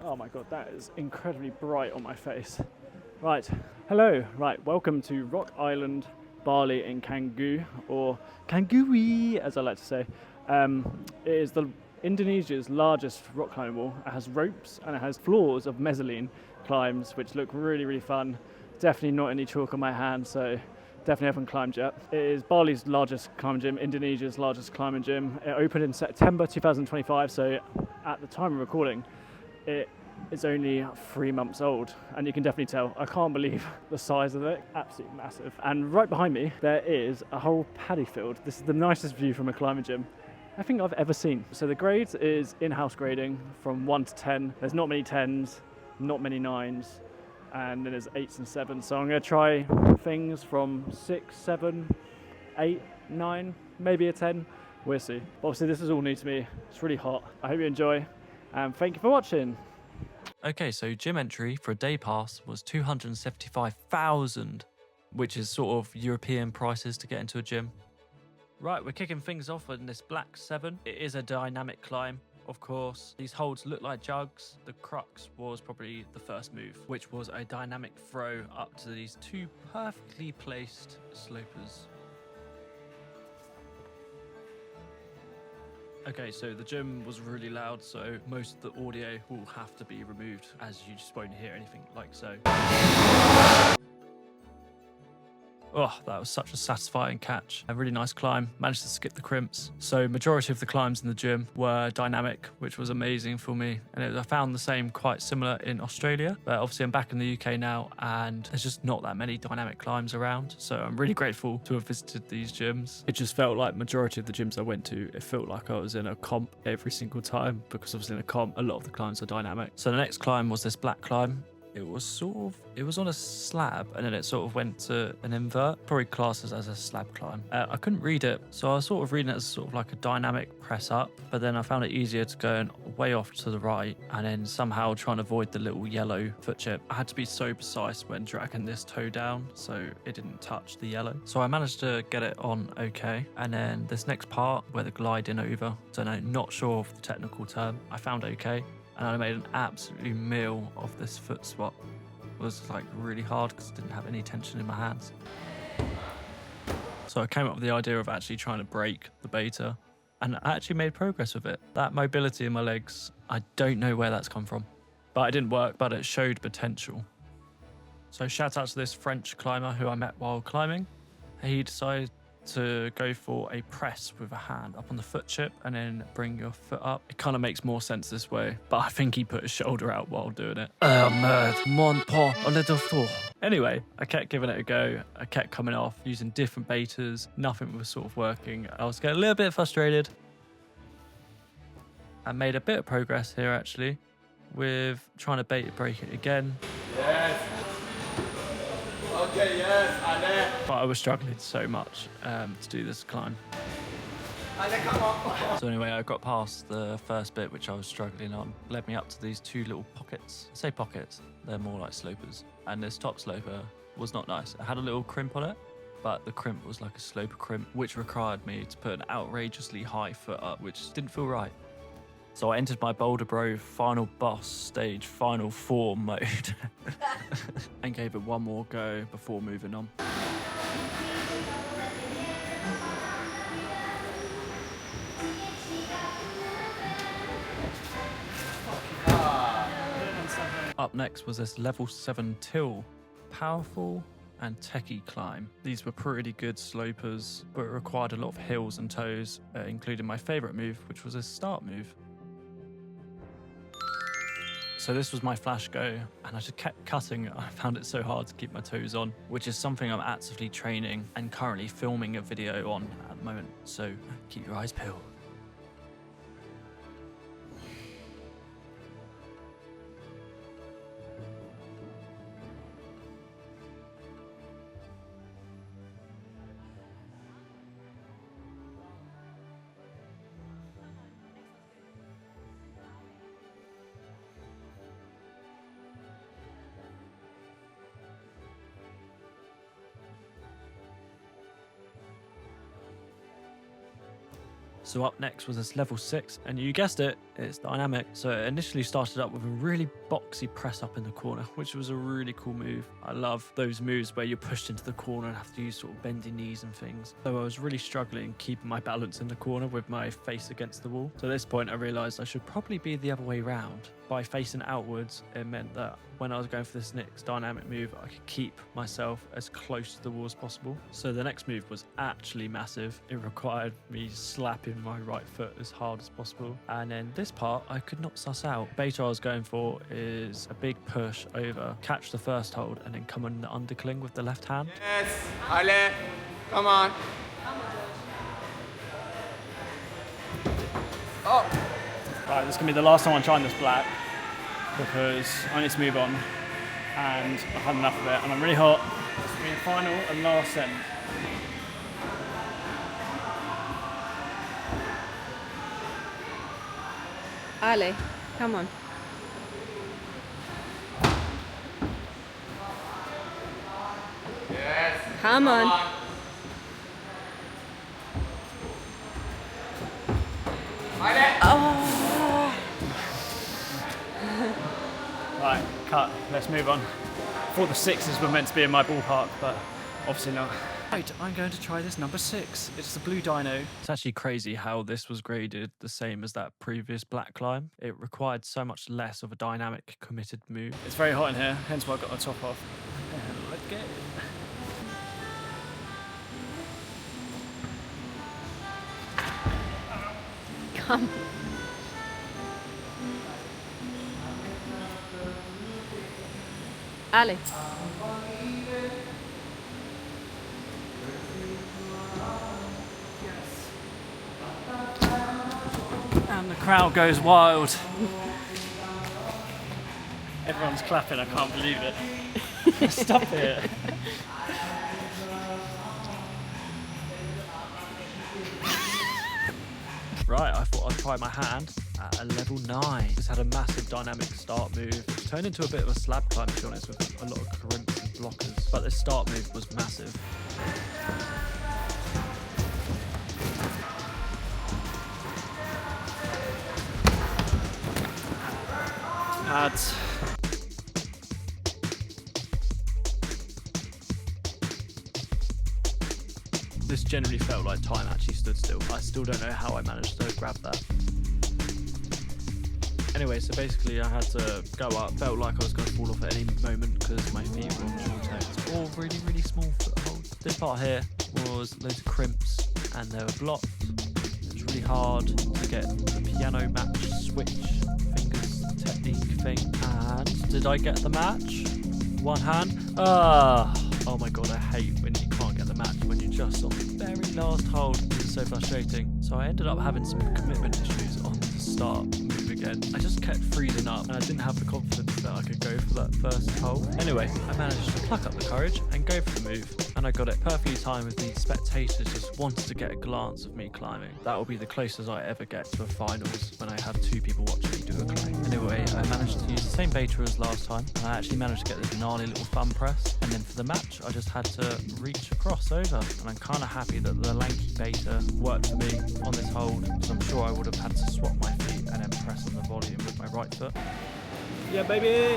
Oh my god, that is incredibly bright on my face. Right, hello, right, welcome to Rock Island, Bali in Canggu, or Canggu, as I like to say. It is Indonesia's largest rock climbing wall. It has ropes and it has floors of mezzanine climbs, which look really, really fun. Definitely not any chalk on my hands, so definitely haven't climbed yet. It is Bali's largest climbing gym, Indonesia's largest climbing gym. It opened in September 2025, so at the time of recording, it is only 3 months old, and you can definitely tell. I can't believe the size of it. Absolutely massive. And right behind me, there is a whole paddy field. This is the nicest view from a climbing gym I think I've ever seen. So the grades is in-house grading from 1 to 10. There's not many 10s, not many 9s, and then there's 8s and 7s. So I'm going to try things from 6, 7, 8, 9, maybe a 10. We'll see. But obviously this is all new to me. It's really hot. I hope you enjoy, and thank you for watching. Okay, so gym entry for a day pass was 275,000, which is sort of European prices to get into a gym. Right, we're kicking things off in this black 7. It is a dynamic climb, of course. These holds look like jugs. The crux was probably the first move, which was a dynamic throw up to these two perfectly placed slopers. Okay, so the gym was really loud, so most of the audio will have to be removed, as you just won't hear anything like so. Oh, that was such a satisfying catch. A really nice climb. Managed to skip the crimps. So majority of the climbs in the gym were dynamic, which was amazing for me. And I found the same quite similar in Australia. But obviously I'm back in the UK now and there's just not that many dynamic climbs around. So I'm really grateful to have visited these gyms. It just felt like majority of the gyms I went to, it felt like I was in a comp every single time, because obviously in a comp, a lot of the climbs are dynamic. So the next climb was this black climb. It was on a slab and then it sort of went to an invert, probably classes as a slab climb. I couldn't read it, so I was sort of reading it as sort of like a dynamic press up, but then I found it easier to go way off to the right and then somehow trying to avoid the little yellow foot chip. I had to be so precise when dragging this toe down so it didn't touch the yellow. So I managed to get it on okay. And then this next part where the gliding over, don't know, not sure of the technical term, I found okay. And I made an absolute meal of this foot swap. It was like really hard because I didn't have any tension in my hands. So I came up with the idea of actually trying to break the beta, and I actually made progress with it. That mobility in my legs, I don't know where that's come from, but it didn't work, but it showed potential. So shout out to this French climber who I met while climbing. He decided to go for a press with a hand up on the foot chip and then bring your foot up. It kind of makes more sense this way, but I think he put his shoulder out while doing it. Mon pas a little fool. Anyway, I kept giving it a go. I kept coming off using different betas. Nothing was sort of working. I was getting a little bit frustrated. I made a bit of progress here actually with trying to beta break it again. Yes. Okay, yes, Ale. But I was struggling so much to do this climb. Ale, come on. So anyway, I got past the first bit, which I was struggling on. Led me up to these two little pockets. I say pockets, they're more like slopers. And this top sloper was not nice. It had a little crimp on it, but the crimp was like a sloper crimp, which required me to put an outrageously high foot up, which didn't feel right. So I entered my Boulder Bro final boss stage, final form mode, and gave it one more go before moving on. Up next was this level 7 till, powerful and techie climb. These were pretty good slopers, but it required a lot of hills and toes, including my favorite move, which was a start move. So this was my flash go, and I just kept cutting. I found it so hard to keep my toes on, which is something I'm actively training and currently filming a video on at the moment. So keep your eyes peeled. So up next was this level 6, and you guessed it, it's dynamic. So it initially started up with a really boxy press up in the corner, which was a really cool move. I love those moves where you're pushed into the corner and have to use sort of bendy knees and things. So I was really struggling keeping my balance in the corner with my face against the wall. So at this point I realised I should probably be the other way round. By facing outwards, it meant that when I was going for this next dynamic move, I could keep myself as close to the wall as possible. So the next move was actually massive. It required me slapping my right foot as hard as possible. And then this part, I could not suss out. The beta I was going for is a big push over, catch the first hold, and then come on the undercling with the left hand. Yes, Ale, come on. Oh. Right, this is going to be the last time I'm trying this black because I need to move on and I've had enough of it and I'm really hot. This will be the final and last end. Ale, come on. Yes. Come on. Ale. Oh. Right, cut. Let's move on. I thought the 6s were meant to be in my ballpark, but obviously not. Right, I'm going to try this number 6. It's the blue dino. It's actually crazy how this was graded the same as that previous black climb. It required so much less of a dynamic, committed move. It's very hot in here, hence why I got the top off. And let's get it. Come. Ale. And the crowd goes wild. Everyone's clapping, I can't believe it. Stop it. Right, I thought I'd try my hand at a level 9. This had a massive dynamic start move. It turned into a bit of a slab climb, to be honest, with a lot of crimps and blockers. But the start move was massive. Pads. This generally felt like time actually stood still. I still don't know how I managed to grab that. Anyway, so basically I had to go up. Felt like I was going to fall off at any moment because my feet were on short toes. All really, really small footholds. This part here was loads of crimps and they were blocked. It was really hard to get the piano match switch fingers technique thing. And did I get the match? One hand. Oh my god, I hate when you can't get the match when you're just on the very last hold. It's so frustrating. So I ended up having some commitment issues on the start move again. I just kept freezing up and I didn't have the confidence that I could go for that first hole. Anyway, I managed to pluck up the courage and go for the move, and I got it perfectly timed with the spectators just wanted to get a glance of me climbing. That will be the closest I ever get to a finals when I have 2 people watching me do a climb. Anyway, I managed to use the same beta as last time, and I actually managed to get this gnarly little thumb press, and then for the match I just had to reach across over, and I'm kind of happy that the lanky beta worked for me on this hold, because I'm sure I would have had to swap my feet and then press on the volume with my right foot. Yeah, baby.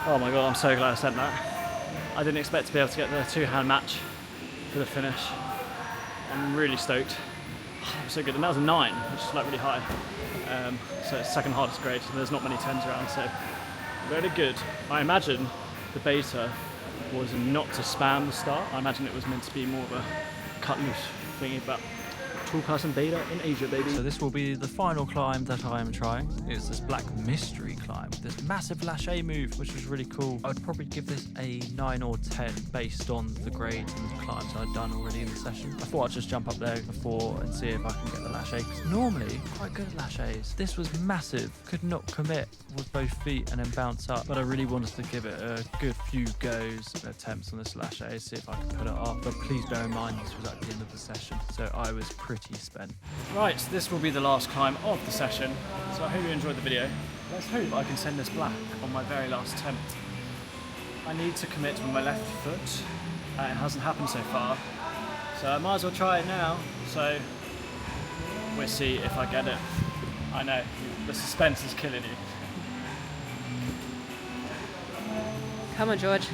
Oh my god, I'm so glad I sent that. I didn't expect to be able to get the 2-hand match for the finish. I'm really stoked. Oh, so good, and that was a 9, which is like really high. So it's second hardest grade, and there's not many 10s around, so really good. I imagine the beta was not to spam the start. I imagine it was meant to be more of a cut loose thingy, but 2-person beta in Asia, baby. So this will be the final climb that I am trying. It's this black mystery climb, this massive lâcher move, which was really cool. I would probably give this a 9 or 10 based on the grades and the climbs I'd done already in the session. I thought I'd just jump up there before and see if I can get the lâcher, because normally I'm quite good at lâchers. This was massive, could not commit with both feet and then bounce up, but I really wanted to give it a good few goes and attempts on this lâcher, see if I could put it off. But please bear in mind this was at the end of the session, so I was pretty spent. Right, so this will be the last climb of the session, so I hope you enjoyed the video. Let's hope I can send this black on my very last attempt. I need to commit with my left foot, it hasn't happened so far, so I might as well try it now. So we'll see if I get it. I know, the suspense is killing you. Come on, George.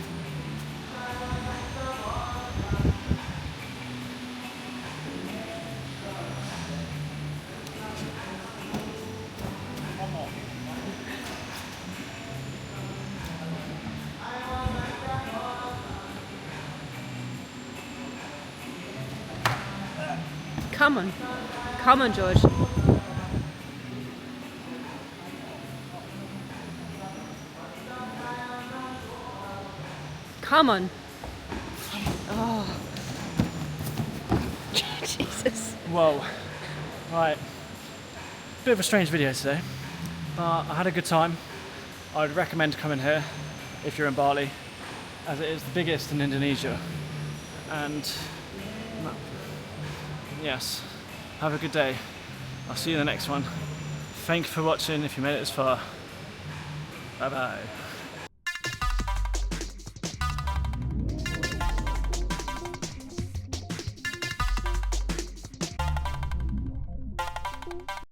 Come on. Come on, George. Come on. Oh. Jesus. Whoa. Right. Bit of a strange video today, but I had a good time. I would recommend coming here if you're in Bali, as it is the biggest in Indonesia. And yes, have a good day. I'll see you in the next one. Thank you for watching if you made it this far. Bye bye.